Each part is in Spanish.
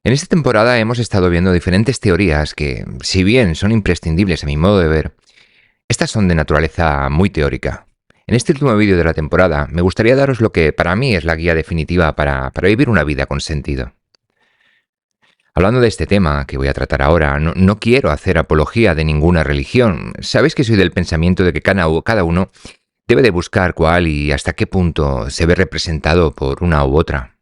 En esta temporada hemos estado viendo diferentes teorías que, si bien son imprescindibles a mi modo de ver, estas son de naturaleza muy teórica. En este último vídeo de la temporada me gustaría daros lo que para mí es la guía definitiva para vivir una vida con sentido. Hablando de este tema que voy a tratar ahora, no quiero hacer apología de ninguna religión. Sabéis que soy del pensamiento de que cada uno debe de buscar cuál y hasta qué punto se ve representado por una u otra.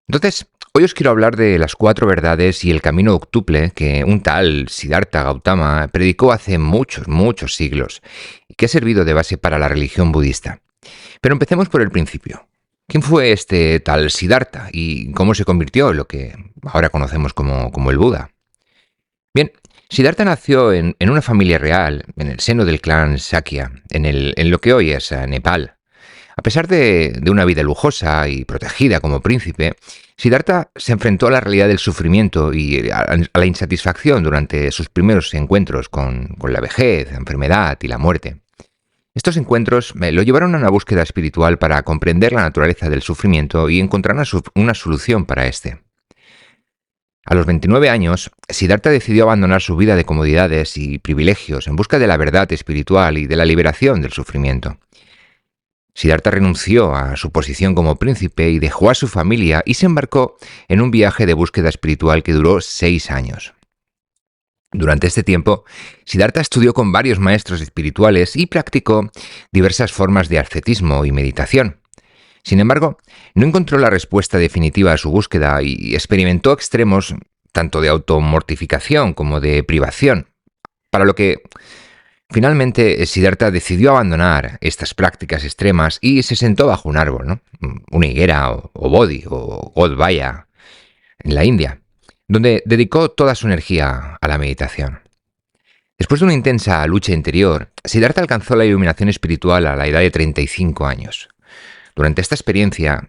Entonces, hoy os quiero hablar de las 4 verdades y el camino octuple que un tal Siddhartha Gautama predicó hace muchos siglos y que ha servido de base para la religión budista. Pero empecemos por el principio. ¿Quién fue este tal Siddhartha y cómo se convirtió en lo que ahora conocemos como el Buda? Bien, Siddhartha nació en una familia real, en el seno del clan Sakya, en lo que hoy es Nepal. A pesar de una vida lujosa y protegida como príncipe, Siddhartha se enfrentó a la realidad del sufrimiento y a la insatisfacción durante sus primeros encuentros con la vejez, la enfermedad y la muerte. Estos encuentros lo llevaron a una búsqueda espiritual para comprender la naturaleza del sufrimiento y encontrar una solución para este. A los 29 años, Siddhartha decidió abandonar su vida de comodidades y privilegios en busca de la verdad espiritual y de la liberación del sufrimiento. Siddhartha renunció a su posición como príncipe y dejó a su familia y se embarcó en un viaje de búsqueda espiritual que duró 6 años. Durante este tiempo, Siddhartha estudió con varios maestros espirituales y practicó diversas formas de ascetismo y meditación. Sin embargo, no encontró la respuesta definitiva a su búsqueda y experimentó extremos tanto de automortificación como de privación, para lo que finalmente Siddhartha decidió abandonar estas prácticas extremas y se sentó bajo un árbol, ¿no? Una higuera o bodhi o godvaya en la India, donde dedicó toda su energía a la meditación. Después de una intensa lucha interior, Siddhartha alcanzó la iluminación espiritual a la edad de 35 años. Durante esta experiencia,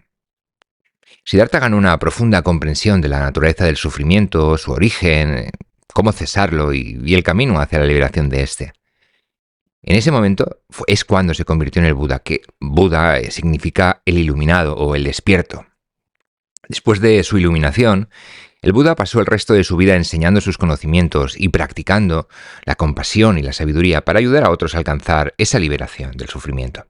Siddhartha ganó una profunda comprensión de la naturaleza del sufrimiento, su origen, cómo cesarlo y el camino hacia la liberación de este. En ese momento es cuando se convirtió en el Buda, que Buda significa el iluminado o el despierto. Después de su iluminación, el Buda pasó el resto de su vida enseñando sus conocimientos y practicando la compasión y la sabiduría para ayudar a otros a alcanzar esa liberación del sufrimiento.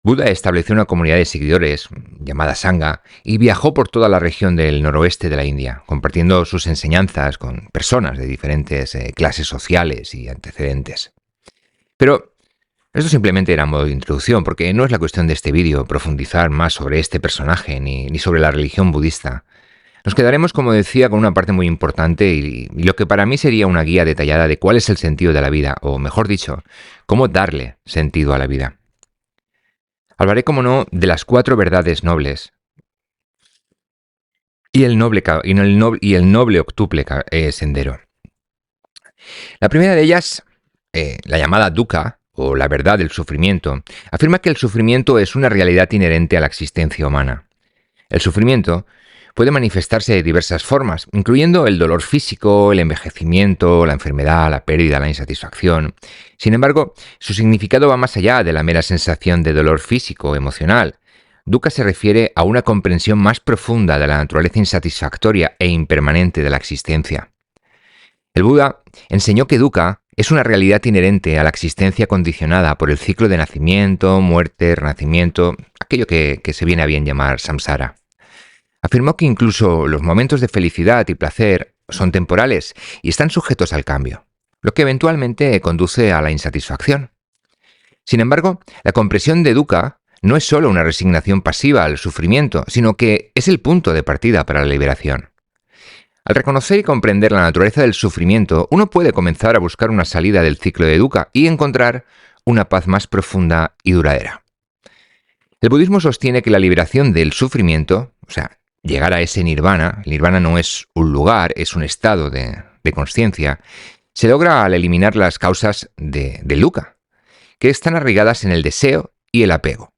Buda estableció una comunidad de seguidores llamada Sangha y viajó por toda la región del noroeste de la India, compartiendo sus enseñanzas con personas de diferentes clases sociales y antecedentes. Pero esto simplemente era modo de introducción, porque no es la cuestión de este vídeo profundizar más sobre este personaje ni sobre la religión budista. Nos quedaremos, como decía, con una parte muy importante y lo que para mí sería una guía detallada de cuál es el sentido de la vida, o mejor dicho, cómo darle sentido a la vida. Hablaré, como no, de las 4 verdades nobles y el noble octuple sendero. La primera de ellas, la llamada dukkha, o la verdad del sufrimiento, afirma que el sufrimiento es una realidad inherente a la existencia humana. El sufrimiento puede manifestarse de diversas formas, incluyendo el dolor físico, el envejecimiento, la enfermedad, la pérdida, la insatisfacción. Sin embargo, su significado va más allá de la mera sensación de dolor físico o emocional. Dukkha se refiere a una comprensión más profunda de la naturaleza insatisfactoria e impermanente de la existencia. El Buda enseñó que dukkha es una realidad inherente a la existencia condicionada por el ciclo de nacimiento, muerte, renacimiento, aquello que se viene a bien llamar samsara. Afirmó que incluso los momentos de felicidad y placer son temporales y están sujetos al cambio, lo que eventualmente conduce a la insatisfacción. Sin embargo, la comprensión de dukkha no es solo una resignación pasiva al sufrimiento, sino que es el punto de partida para la liberación. Al reconocer y comprender la naturaleza del sufrimiento, uno puede comenzar a buscar una salida del ciclo de dukkha y encontrar una paz más profunda y duradera. El budismo sostiene que la liberación del sufrimiento, o sea, llegar a ese nirvana, el nirvana no es un lugar, es un estado de conciencia, se logra al eliminar las causas del dukkha, que están arraigadas en el deseo y el apego.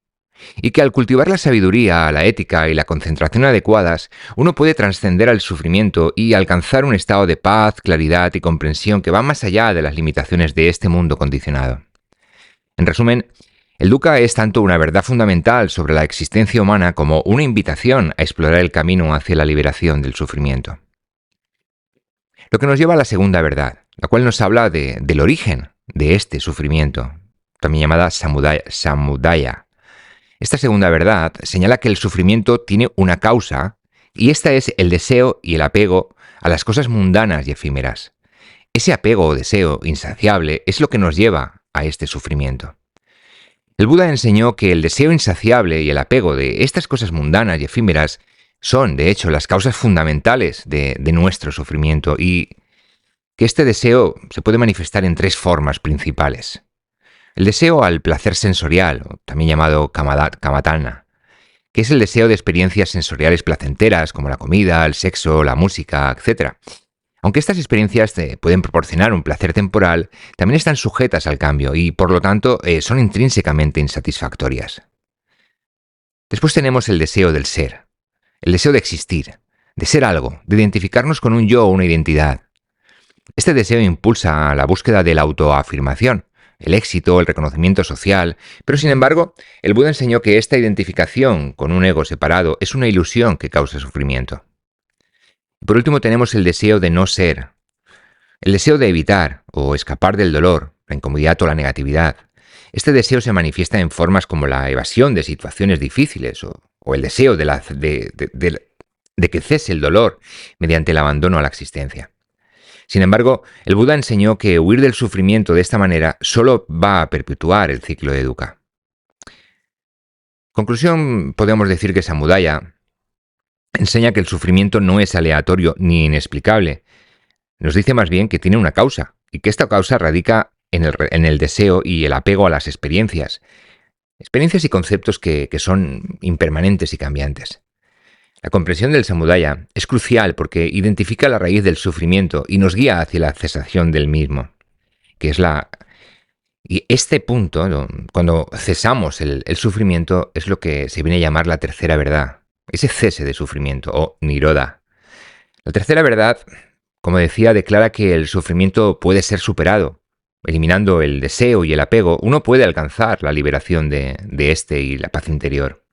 Y que al cultivar la sabiduría, la ética y la concentración adecuadas, uno puede trascender al sufrimiento y alcanzar un estado de paz, claridad y comprensión que va más allá de las limitaciones de este mundo condicionado. En resumen, El dukkha es tanto una verdad fundamental sobre la existencia humana como una invitación a explorar el camino hacia la liberación del sufrimiento. Lo que nos lleva a la segunda verdad, la cual nos habla del origen de este sufrimiento, también llamada samudaya. Esta segunda verdad señala que el sufrimiento tiene una causa y esta es el deseo y el apego a las cosas mundanas y efímeras. Ese apego o deseo insaciable es lo que nos lleva a este sufrimiento. El Buda enseñó que el deseo insaciable y el apego de estas cosas mundanas y efímeras son, de hecho, las causas fundamentales de nuestro sufrimiento y que este deseo se puede manifestar en tres formas principales. El deseo al placer sensorial, o también llamado kamatana, que es el deseo de experiencias sensoriales placenteras como la comida, el sexo, la música, etc. Aunque estas experiencias te pueden proporcionar un placer temporal, también están sujetas al cambio y, por lo tanto, son intrínsecamente insatisfactorias. Después tenemos el deseo del ser, el deseo de existir, de ser algo, de identificarnos con un yo o una identidad. Este deseo impulsa la búsqueda de la autoafirmación, el éxito, el reconocimiento social, pero sin embargo, el Buda enseñó que esta identificación con un ego separado es una ilusión que causa sufrimiento. Por último tenemos el deseo de no ser, el deseo de evitar o escapar del dolor, la incomodidad o la negatividad. Este deseo se manifiesta en formas como la evasión de situaciones difíciles o el deseo de que cese el dolor mediante el abandono a la existencia. Sin embargo, el Buda enseñó que huir del sufrimiento de esta manera solo va a perpetuar el ciclo de dukkha. En conclusión, podemos decir que Samudaya enseña que el sufrimiento no es aleatorio ni inexplicable. Nos dice más bien que tiene una causa, y que esta causa radica en el deseo y el apego a las experiencias y conceptos que son impermanentes y cambiantes. La comprensión del samudaya es crucial porque identifica la raíz del sufrimiento y nos guía hacia la cesación del mismo, que es Y este punto, ¿no?, cuando cesamos el sufrimiento, es lo que se viene a llamar la tercera verdad, ese cese de sufrimiento o nirodha. La tercera verdad, como decía, declara que el sufrimiento puede ser superado. Eliminando el deseo y el apego, uno puede alcanzar la liberación de este y la paz interior.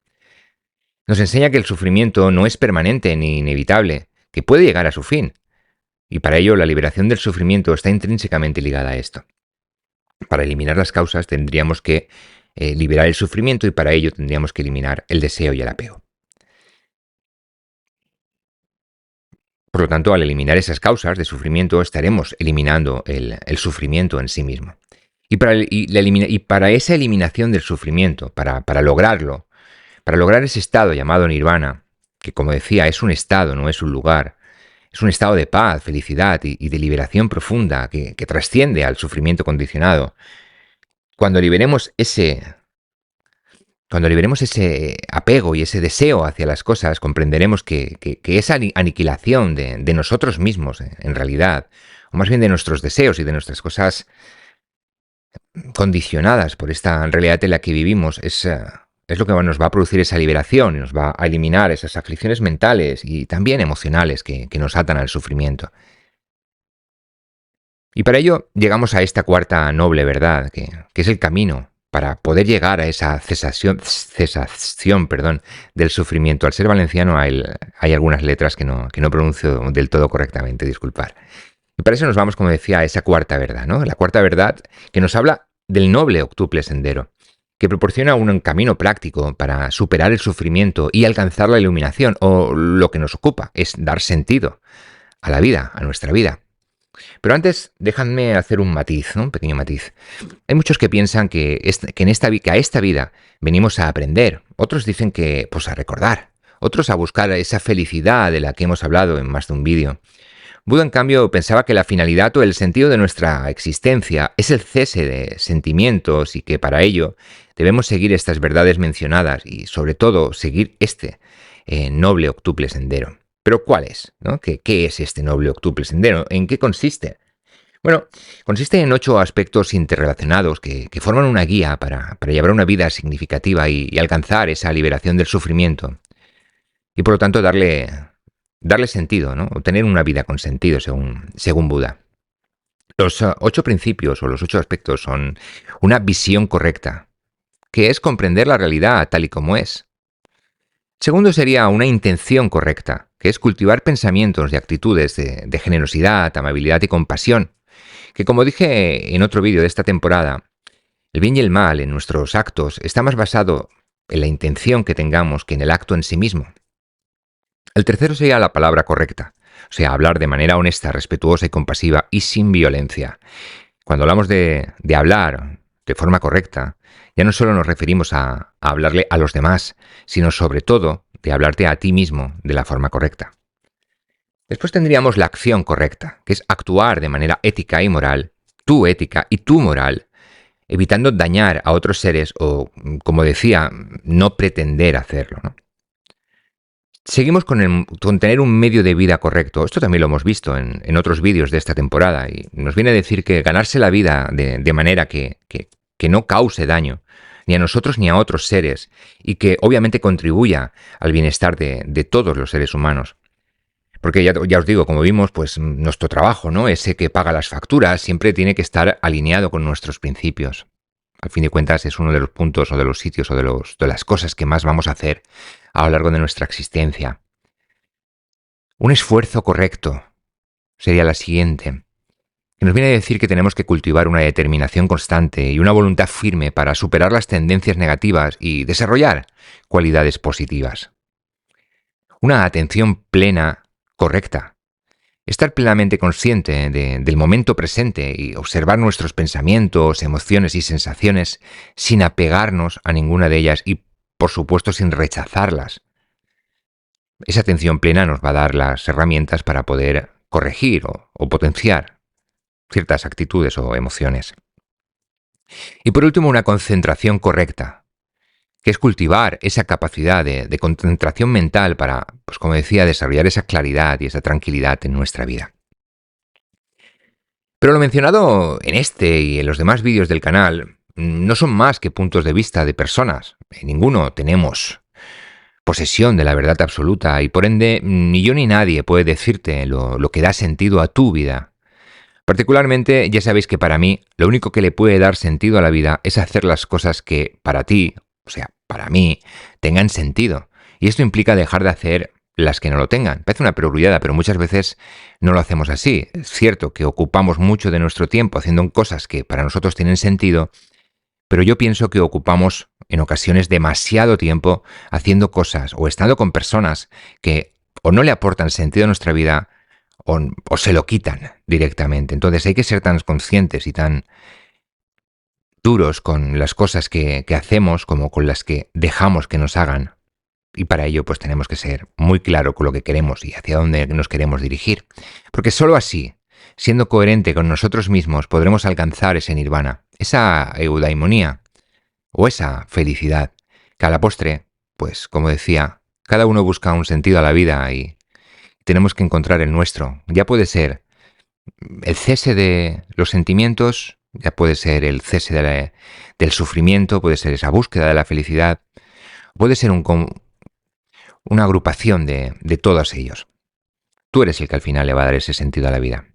Nos enseña que el sufrimiento no es permanente ni inevitable, que puede llegar a su fin. Y para ello la liberación del sufrimiento está intrínsecamente ligada a esto. Para eliminar las causas tendríamos que liberar el sufrimiento y para ello tendríamos que eliminar el deseo y el apego. Por lo tanto, al eliminar esas causas de sufrimiento estaremos eliminando el sufrimiento en sí mismo. Y para esa eliminación del sufrimiento, para lograrlo, para lograr ese estado llamado nirvana, que como decía es un estado, no es un lugar, es un estado de paz, felicidad y de liberación profunda que trasciende al sufrimiento condicionado. Cuando liberemos ese apego y ese deseo hacia las cosas, comprenderemos que esa aniquilación de nosotros mismos, en realidad, o más bien de nuestros deseos y de nuestras cosas condicionadas por esta realidad en la que vivimos, es lo que nos va a producir esa liberación y nos va a eliminar esas aflicciones mentales y también emocionales que nos atan al sufrimiento. Y para ello llegamos a esta cuarta noble verdad, que es el camino para poder llegar a esa cesación del sufrimiento. Al ser valenciano hay algunas letras que no pronuncio del todo correctamente, disculpar. Y para eso nos vamos, como decía, a esa cuarta verdad, ¿no? La cuarta verdad que nos habla del noble octuple sendero, que proporciona un camino práctico para superar el sufrimiento y alcanzar la iluminación, o lo que nos ocupa es dar sentido a la vida, a nuestra vida. Pero antes, déjame hacer un matiz, ¿no?, un pequeño matiz. Hay muchos que piensan que a esta vida venimos a aprender, otros dicen que a recordar, otros a buscar esa felicidad de la que hemos hablado en más de un vídeo. Buda, en cambio, pensaba que la finalidad o el sentido de nuestra existencia es el cese de sentimientos y que para ello debemos seguir estas verdades mencionadas y, sobre todo, seguir este noble octuple sendero. ¿Pero cuál es?, ¿no? ¿Qué es este noble octuple sendero? ¿En qué consiste? Bueno, consiste en 8 aspectos interrelacionados que forman una guía para llevar una vida significativa y alcanzar esa liberación del sufrimiento. Y por lo tanto darle sentido, ¿no?, o tener una vida con sentido según Buda. Los 8 principios o los 8 aspectos son una visión correcta, que es comprender la realidad tal y como es. Segundo sería una intención correcta, que es cultivar pensamientos y actitudes de generosidad, amabilidad y compasión, que como dije en otro vídeo de esta temporada, el bien y el mal en nuestros actos está más basado en la intención que tengamos que en el acto en sí mismo. El tercero sería la palabra correcta, o sea, hablar de manera honesta, respetuosa y compasiva y sin violencia. Cuando hablamos de hablar de forma correcta, ya no solo nos referimos a hablarle a los demás, sino sobre todo de hablarte a ti mismo de la forma correcta. Después tendríamos la acción correcta, que es actuar de manera ética y moral, tu ética y tu moral, evitando dañar a otros seres o, como decía, no pretender hacerlo, ¿no? Seguimos con tener un medio de vida correcto. Esto también lo hemos visto en otros vídeos de esta temporada y nos viene a decir que ganarse la vida de manera que no cause daño ni a nosotros ni a otros seres y que obviamente contribuya al bienestar de todos los seres humanos. Porque ya os digo, como vimos, pues nuestro trabajo, ¿no? Ese que paga las facturas, siempre tiene que estar alineado con nuestros principios. Al fin de cuentas, es uno de los puntos o de los sitios o de las cosas que más vamos a hacer a lo largo de nuestra existencia. Un esfuerzo correcto sería la siguiente, que nos viene a decir que tenemos que cultivar una determinación constante y una voluntad firme para superar las tendencias negativas y desarrollar cualidades positivas. Una atención plena correcta. Estar plenamente consciente del momento presente y observar nuestros pensamientos, emociones y sensaciones sin apegarnos a ninguna de ellas y, por supuesto, sin rechazarlas. Esa atención plena nos va a dar las herramientas para poder corregir o potenciar ciertas actitudes o emociones. Y por último, una concentración correcta, que es cultivar esa capacidad de concentración mental para, pues como decía, desarrollar esa claridad y esa tranquilidad en nuestra vida. Pero lo mencionado en este y en los demás vídeos del canal no son más que puntos de vista de personas. En ninguno tenemos posesión de la verdad absoluta y por ende ni yo ni nadie puede decirte lo que da sentido a tu vida. Particularmente, ya sabéis que para mí lo único que le puede dar sentido a la vida es hacer las cosas que para ti, o sea, para mí, tengan sentido. Y esto implica dejar de hacer las que no lo tengan. Parece una perogrullada, pero muchas veces no lo hacemos así. Es cierto que ocupamos mucho de nuestro tiempo haciendo cosas que para nosotros tienen sentido, pero yo pienso que ocupamos en ocasiones demasiado tiempo haciendo cosas o estando con personas que o no le aportan sentido a nuestra vida o se lo quitan directamente. Entonces hay que ser tan conscientes y tan duros con las cosas que hacemos como con las que dejamos que nos hagan. Y para ello pues tenemos que ser muy claro con lo que queremos y hacia dónde nos queremos dirigir. Porque sólo así, siendo coherente con nosotros mismos, podremos alcanzar ese nirvana, esa eudaimonía o esa felicidad, que a la postre, pues como decía, cada uno busca un sentido a la vida y tenemos que encontrar el nuestro. Ya puede ser el cese de los sentimientos, ya puede ser el cese del sufrimiento, puede ser esa búsqueda de la felicidad, puede ser una agrupación de todos ellos. Tú eres el que al final le va a dar ese sentido a la vida.